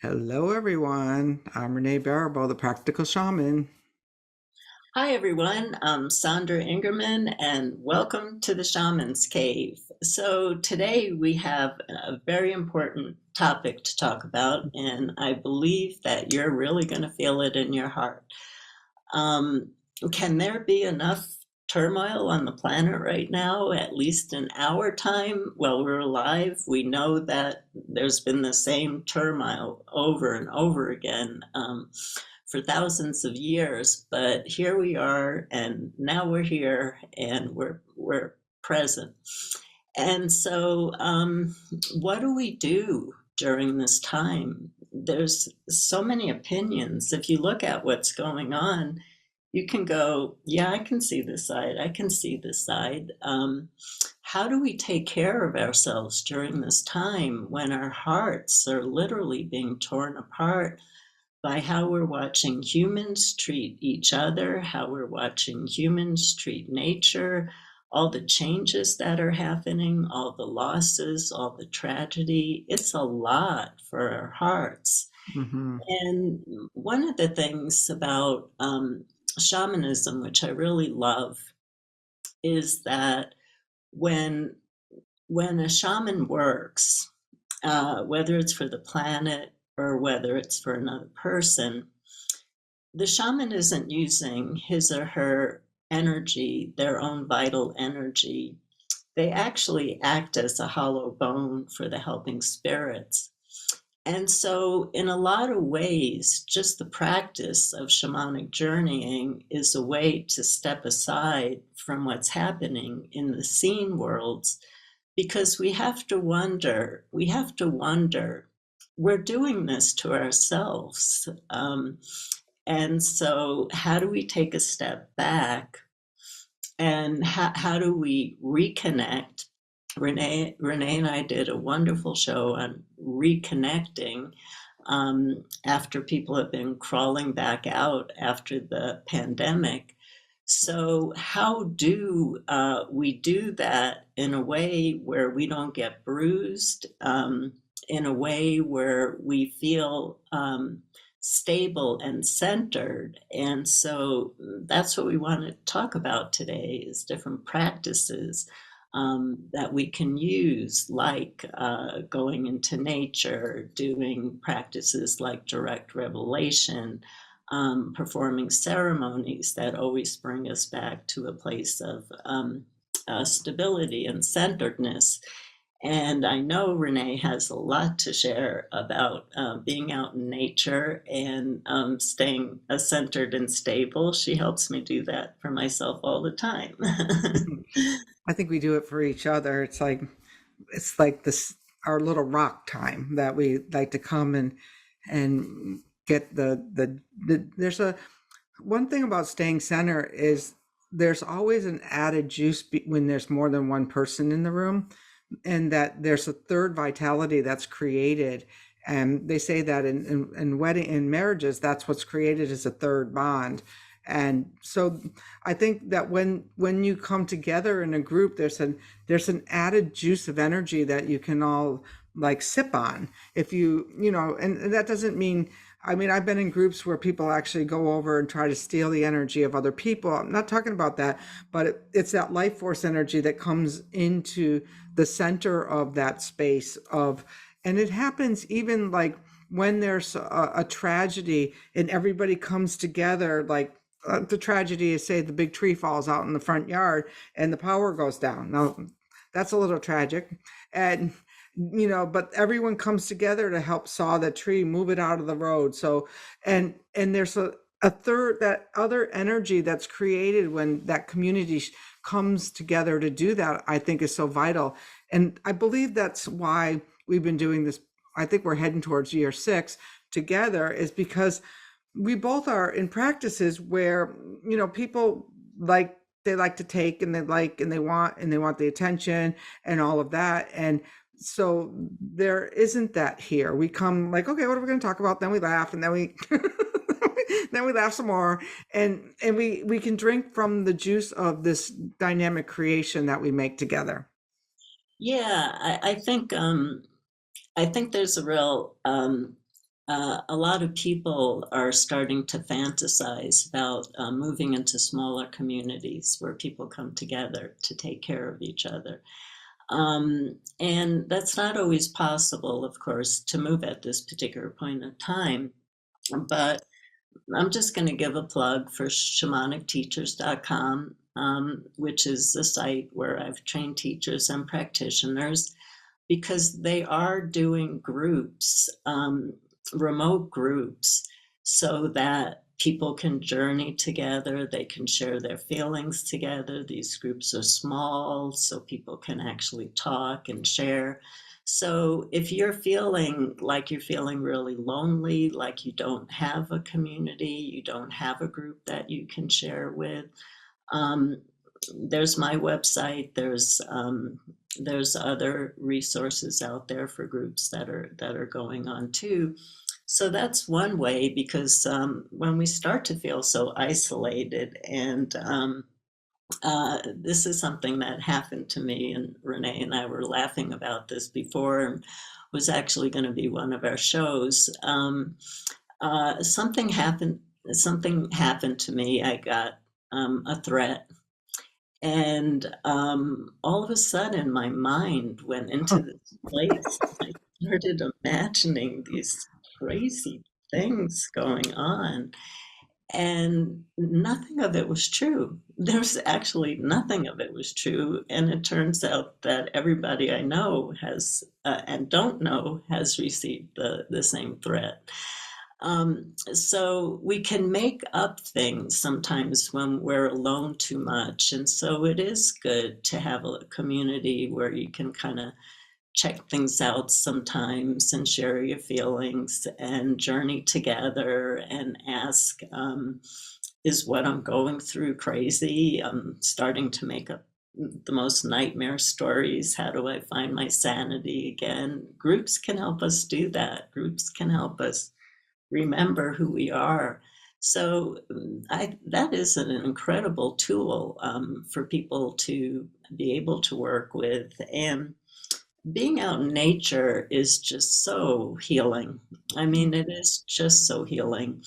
Hello, everyone. I'm Renee Baribeau, the Practical Shaman. Hi, everyone. I'm Sandra Ingerman, and welcome to the Shaman's Cave. So, today we have a very important topic to talk about, and I believe that you're really going to feel it in your heart. Um, can there be enough turmoil on the planet right now, at least in our time while we're alive? We know that there's been the same turmoil over and over again. For thousands of years, but here we are, and now we're here, and we're present. And so, what do we do during this time? There's so many opinions. If you look at what's going on, you can go, yeah, I can see this side. I can see this side. How do we take care of ourselves during this time when our hearts are literally being torn apart by how we're watching humans treat each other, how we're watching humans treat nature, all the changes that are happening, all the losses, all the tragedy? It's a lot for our hearts. Hmm. And one of the things about shamanism, which I really love, is that when when a shaman works, whether it's for the planet or whether it's for another person, the shaman isn't using his or her energy, their own vital energy. They actually act as a hollow bone for the helping spirits. And so, in a lot of ways, just the practice of shamanic journeying is a way to step aside from what's happening in the seen worlds, because we have to wonder, we're doing this to ourselves. And so, how do we take a step back, and how do we reconnect? Renee and I did a wonderful show on reconnecting after people have been crawling back out after the pandemic. So, how do we do that in a way where we don't get bruised, in a way where we feel stable and centered? And so that's what we want to talk about today, is different practices that we can use, like going into nature, doing practices like direct revelation, performing ceremonies that always bring us back to a place of stability and centeredness. And I know Renee has a lot to share about being out in nature and staying centered and stable. She helps me do that for myself all the time. I think we do it for each other. It's like this our little rock time that we like to come and get there's a one thing about staying center is there's always an added juice when there's more than one person in the room, and that there's a third vitality that's created. And they say that in wedding in marriages, that's what's created is a third bond. And so I think that when you come together in a group, there's an added juice of energy that you can all like sip on. If and that doesn't mean, I mean, I've been in groups where people actually go over and try to steal the energy of other people. I'm not talking about that, but it's that life force energy that comes into the center of that space of, and it happens even like when there's a tragedy and everybody comes together, like the tragedy is, say, the big tree falls out in the front yard and the power goes down. Now, that's a little tragic. And, but everyone comes together to help saw the tree, move it out of the road. So, and there's a third, that other energy that's created when that community comes together to do that, I think is so vital. And I believe that's why we've been doing this. I think we're heading towards year 6 together, is because we both are in practices where people like they like to take, and they want the attention and all of that. And so there isn't that here. We come like, okay, what are we going to talk about? Then we laugh, and then we then we laugh some more, and we can drink from the juice of this dynamic creation that we make together. Yeah, I think there's a real a lot of people are starting to fantasize about moving into smaller communities where people come together to take care of each other. And that's not always possible, of course, to move at this particular point in time. But I'm just going to give a plug for shamanicteachers.com, which is the site where I've trained teachers and practitioners, because they are doing groups, remote groups, so that people can journey together, they can share their feelings together. These groups are small, so people can actually talk and share. So if you're feeling like you're feeling really lonely, like you don't have a community, you don't have a group that you can share with, um, there's my website. There's other resources out there for groups that are going on too. So that's one way, because when we start to feel so isolated, and this is something that happened to me, and Renee and I were laughing about this before, and was actually going to be one of our shows. Something happened. Something happened to me. I got a threat, and all of a sudden, my mind went into this place. I started imagining these crazy things going on, and nothing of it was true. There's actually nothing of it was true. And it turns out that everybody I know has, and don't know, has received the same threat. So we can make up things sometimes when we're alone too much. And so it is good to have a community where you can kind of check things out sometimes and share your feelings and journey together and ask, is what I'm going through crazy? I'm starting to make up the most nightmare stories. How do I find my sanity again? Groups can help us do that. Groups can help us remember who we are. So that is an incredible tool for people to be able to work with. And being out in nature is just so healing. I mean, it is just so healing.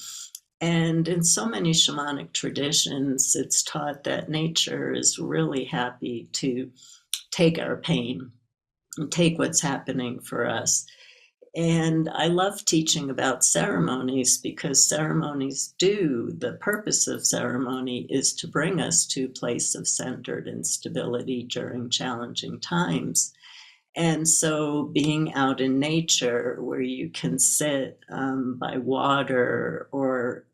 And in so many shamanic traditions, it's taught that nature is really happy to take our pain and take what's happening for us. And I love teaching about ceremonies, because ceremonies the purpose of ceremony is to bring us to a place of centered and stability during challenging times. And so being out in nature where you can sit by water, or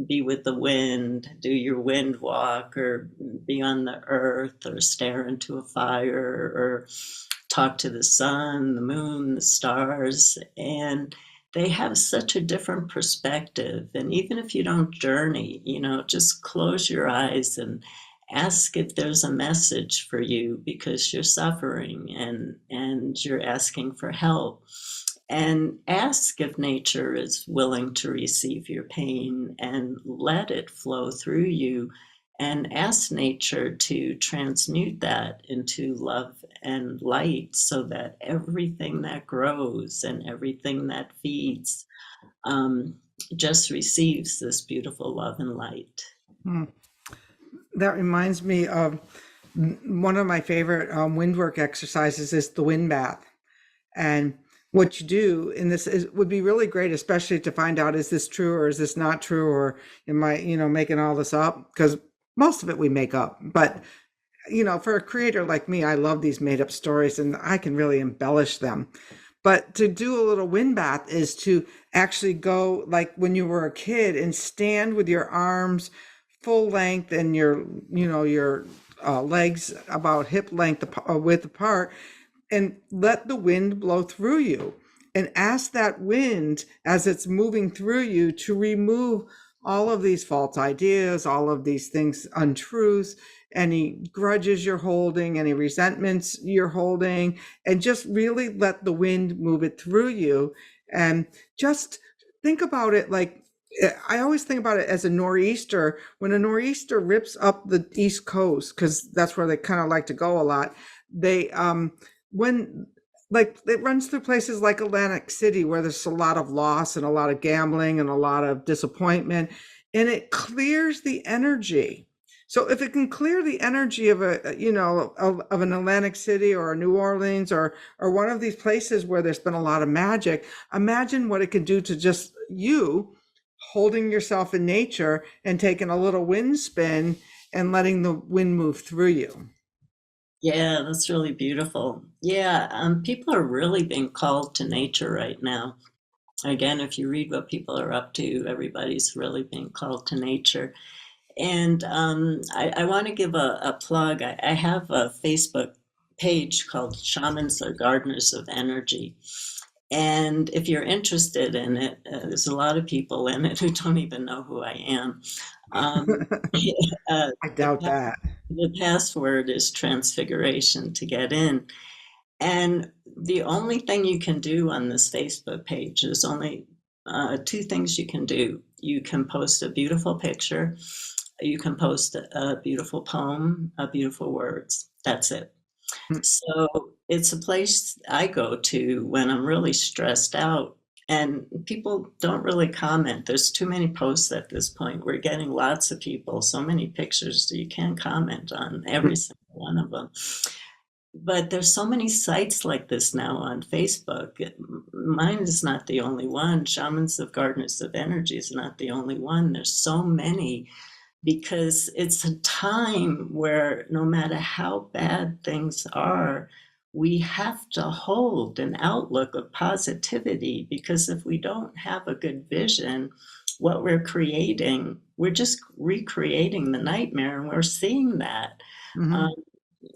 be with the wind, do your wind walk, or be on the earth, or stare into a fire, or talk to the sun, the moon, the stars, and they have such a different perspective. And even if you don't journey, just close your eyes and ask if there's a message for you, because you're suffering, and you're asking for help. And ask if nature is willing to receive your pain and let it flow through you, and ask nature to transmute that into love and light, so that everything that grows and everything that feeds just receives this beautiful love and light. That reminds me of one of my favorite wind work exercises is the wind bath. And what you do in this would be really great, especially to find out, is this true or is this not true? Or am I, making all this up? Because most of it we make up. But, for a creator like me, I love these made up stories and I can really embellish them. But to do a little wind bath is to actually go like when you were a kid and stand with your arms full length and your legs about hip length width apart, and let the wind blow through you, and ask that wind as it's moving through you to remove all of these false ideas, all of these things, untruths, any grudges you're holding, any resentments you're holding, and just really let the wind move it through you. And just think about it like, I always think about it as a nor'easter. When a nor'easter rips up the East Coast, because that's where they kind of like to go a lot, they when like it runs through places like Atlantic City where there's a lot of loss and a lot of gambling and a lot of disappointment, and it clears the energy. So if it can clear the energy of of an Atlantic City or a New Orleans or one of these places where there's been a lot of magic, imagine what it could do to just you holding yourself in nature and taking a little wind spin and letting the wind move through you. Yeah, that's really beautiful. Yeah, people are really being called to nature right now. Again, if you read what people are up to, everybody's really being called to nature. And I want to give a plug. I have a Facebook page called Shamans or Gardeners of Energy. And if you're interested in it, there's a lot of people in it who don't even know who I am. Um, I the, doubt that. the password is transfiguration to get in. And the only thing you can do on this Facebook page is only two things you can do. You can post a beautiful picture, you can post a beautiful poem, beautiful words. That's it. So it's a place I go to when I'm really stressed out. And people don't really comment. There's too many posts at this point. We're getting lots of people, so many pictures, so you can't comment on every single one of them. But there's so many sites like this now on Facebook. Mine is not the only one. Shamans of Gardeners of Energy is not the only one. There's so many because it's a time where no matter how bad things are, we have to hold an outlook of positivity because if we don't have a good vision, what we're creating, we're just recreating the nightmare, and we're seeing that. Mhm. Um,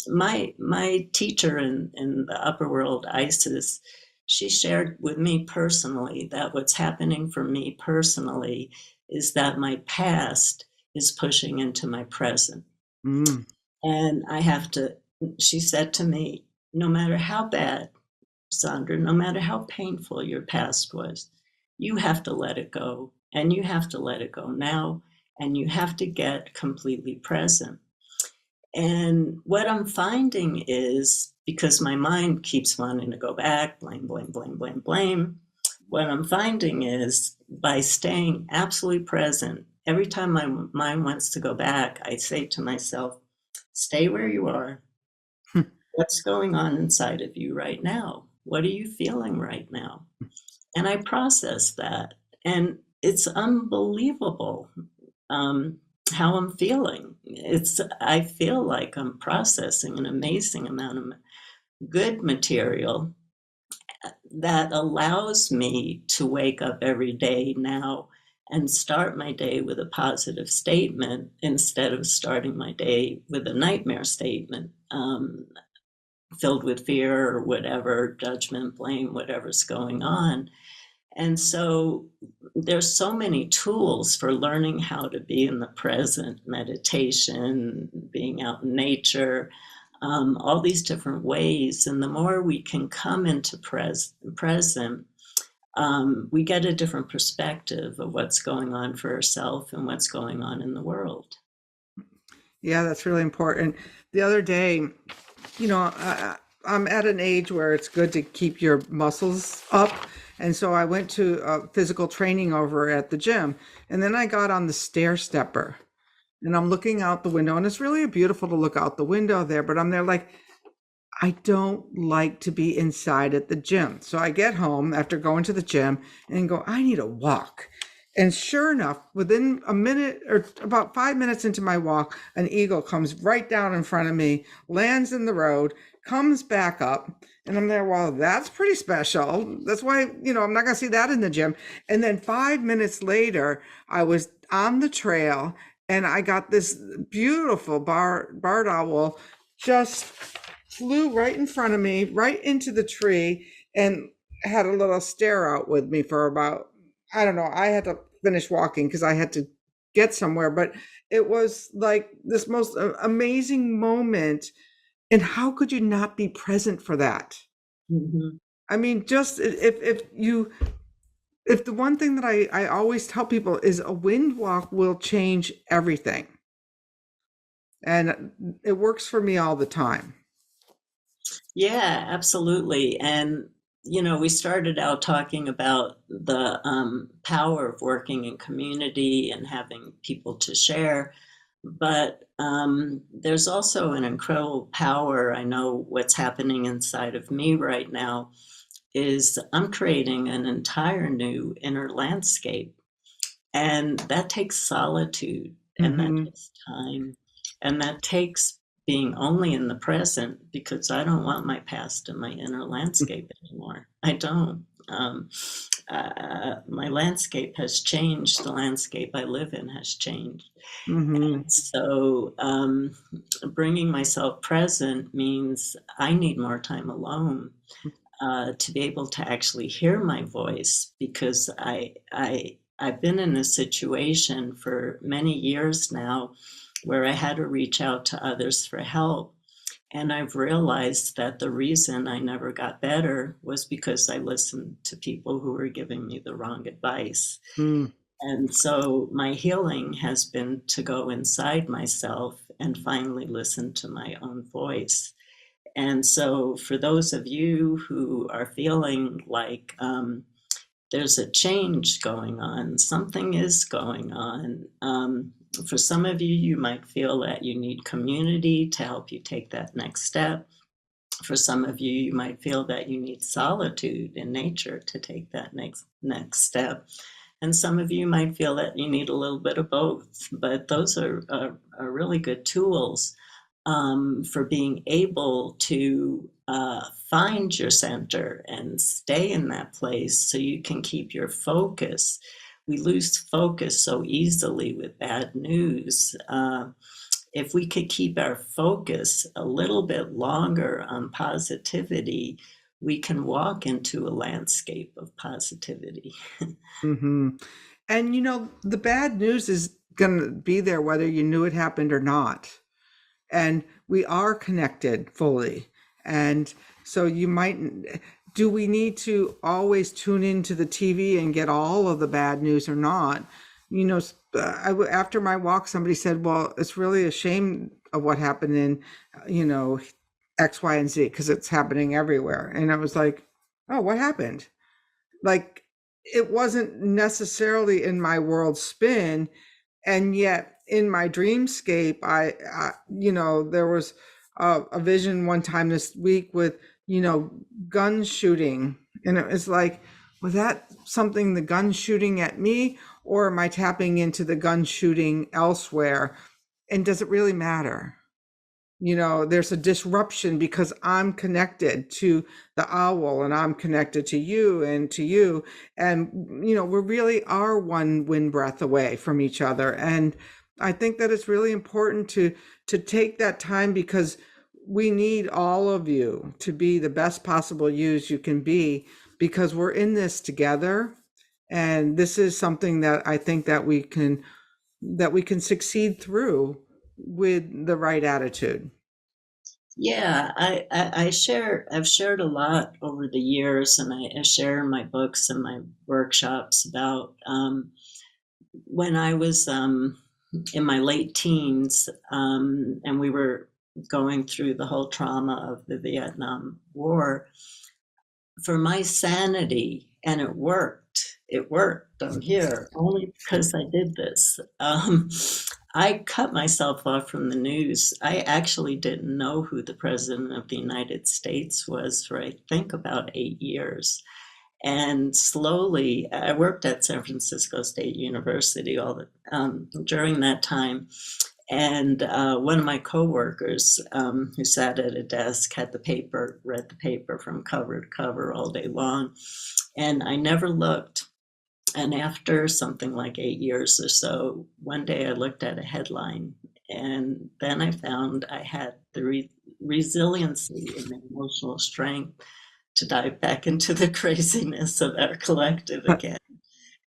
my teacher in the upper world, Isis, she shared with me personally that what's happening for me personally is that my past is pushing into my present. Mm. And I have to, she said to me, no matter how bad, Sandra, no matter how painful your past was, you have to let it go. And you have to let it go now. And you have to get completely present. And what I'm finding is because my mind keeps wanting to go back, blame, blame, blame, blame, blame. What I'm finding is by staying absolutely present, every time my mind wants to go back, I say to myself, stay where you are. What's going on inside of you right now? What are you feeling right now? And I process that. And it's unbelievable how I'm feeling. I feel like I'm processing an amazing amount of good material that allows me to wake up every day now and start my day with a positive statement instead of starting my day with a nightmare statement filled with fear or whatever, judgment, blame, whatever's going on. And so there's so many tools for learning how to be in the present, meditation, being out in nature, all these different ways. And the more we can come into present, we get a different perspective of what's going on for ourselves and what's going on in the world. Yeah, that's really important. The other day, I'm at an age where it's good to keep your muscles up. And so I went to physical training over at the gym. And then I got on the stair stepper and I'm looking out the window. And it's really beautiful to look out the window there. But I'm there like, I don't like to be inside at the gym. So I get home after going to the gym and go, I need a walk. And sure enough, within a minute or about 5 minutes into my walk, an eagle comes right down in front of me, lands in the road, comes back up. And I'm there, well, that's pretty special. That's why, I'm not going to see that in the gym. And then 5 minutes later, I was on the trail and I got this beautiful barred owl just flew right in front of me, right into the tree, and had a little stare out with me for about, I don't know, I had to finish walking because I had to get somewhere, but it was like this most amazing moment. And how could you not be present for that? Mhm. I mean, just if the one thing that I always tell people is a wind walk will change everything. And it works for me all the time. Yeah, absolutely. And, we started out talking about the power of working in community and having people to share. But there's also an incredible power. I know what's happening inside of me right now is I'm creating an entire new inner landscape. And that takes solitude, and that Mm-hmm. takes time, and that takes being only in the present, because I don't want my past in my inner landscape anymore. I don't. My landscape has changed. The landscape I live in has changed. Mm-hmm. And so bringing myself present means I need more time alone to be able to actually hear my voice, because I've been in a situation for many years now where I had to reach out to others for help. And I've realized that the reason I never got better was because I listened to people who were giving me the wrong advice. Mm-hmm. And so my healing has been to go inside myself and finally listen to my own voice. And so, for those of you who are feeling like there's a change going on, something is going on. For some of you, you might feel that you need community to help you take that next step. For some of you, you might feel that you need solitude in nature to take that next step. And some of you might feel that you need a little bit of both. But those are really good tools for being able to find your center and stay in that place so you can keep your focus. We lose focus so easily with bad news. If we could keep our focus a little bit longer on positivity, we can walk into a landscape of positivity. Mm-hmm. And the bad news is going to be there whether you knew it happened or not. And we are connected fully. And so do we need to always tune into the TV and get all of the bad news or not? After my walk, somebody said, well, it's really a shame of what happened in, you know, X, Y, and Z, because it's happening everywhere. And I was like, oh, what happened? Like, it wasn't necessarily in my world spin, and yet in my dreamscape there was a vision one time this week with gun shooting, and it was like, was that something, the gun shooting at me, or am I tapping into the gun shooting elsewhere? And does it really matter? There's a disruption because I'm connected to the owl, and I'm connected to you and to you. And, we really are one wind breath away from each other. And I think that it's really important to take that time, because we need all of you to be the best possible yous you can be, because we're in this together. And this is something that I think that we can succeed through with the right attitude. Yeah, I've shared a lot over the years, and I share in my books and my workshops about when I was in my late teens, and we were going through the whole trauma of the Vietnam War. For my sanity, and it worked. It worked. I'm here only because I did this. I cut myself off from the news. I actually didn't know who the president of the United States was for, I think, about 8 years. And slowly, I worked at San Francisco State University during that time. And one of my coworkers who sat at a desk had the paper, read the paper from cover to cover all day long. And I never looked. And after something like 8 years or so, one day I looked at a headline, and then I found I had the resiliency and the emotional strength to dive back into the craziness of our collective again.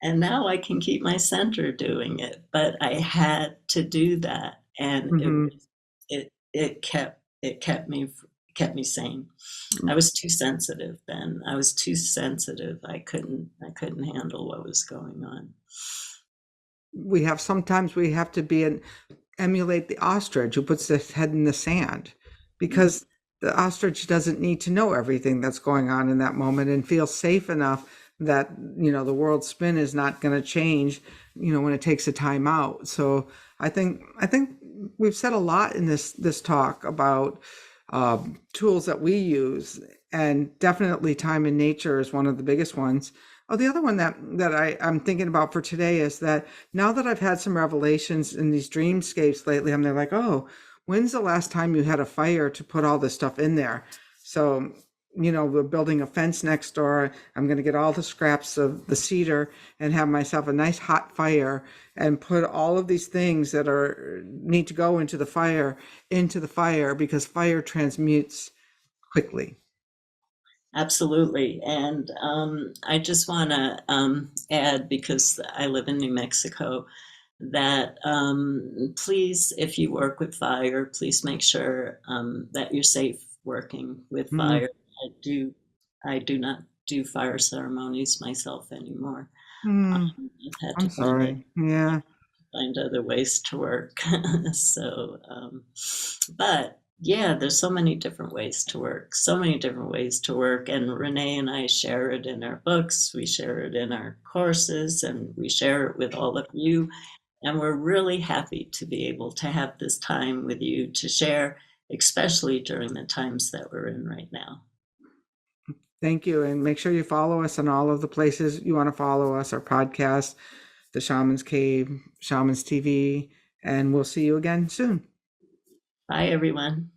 And now I can keep my center doing it, but I had to do that, and Hmm. it kept me sane. I was too sensitive then. I was too sensitive. I couldn't handle what was going on. Sometimes we have to emulate the ostrich who puts his head in the sand, because the ostrich doesn't need to know everything that's going on in that moment and feel safe enough that, the world's spin is not going to change, when it takes a time out. So I think we've said a lot in this talk about tools that we use, and definitely time in nature is one of the biggest ones. Oh, the other one that I'm thinking about for today is that now that I've had some revelations in these dreamscapes lately, I'm there like, oh, when's the last time you had a fire to put all this stuff in there? So, we're building a fence next door. I'm going to get all the scraps of the cedar and have myself a nice hot fire and put all of these things that need to go into the fire because fire transmutes quickly. Absolutely. And I just want to add, because I live in New Mexico, that please, if you work with fire, please make sure that you're safe working with Mm, fire. I do not do fire ceremonies myself anymore. mm, I've had to I'm sorry. Yeah. find other ways to work. So, but yeah, there's so many different ways to work, so many different ways to work. And Renee and I share it in our books, we share it in our courses, and we share it with all of you. And we're really happy to be able to have this time with you to share, especially during the times that we're in right now. Thank you. And make sure you follow us on all of the places you want to follow us, our podcast, The Shaman's Cave, Shamans TV, and we'll see you again soon. Bye, everyone.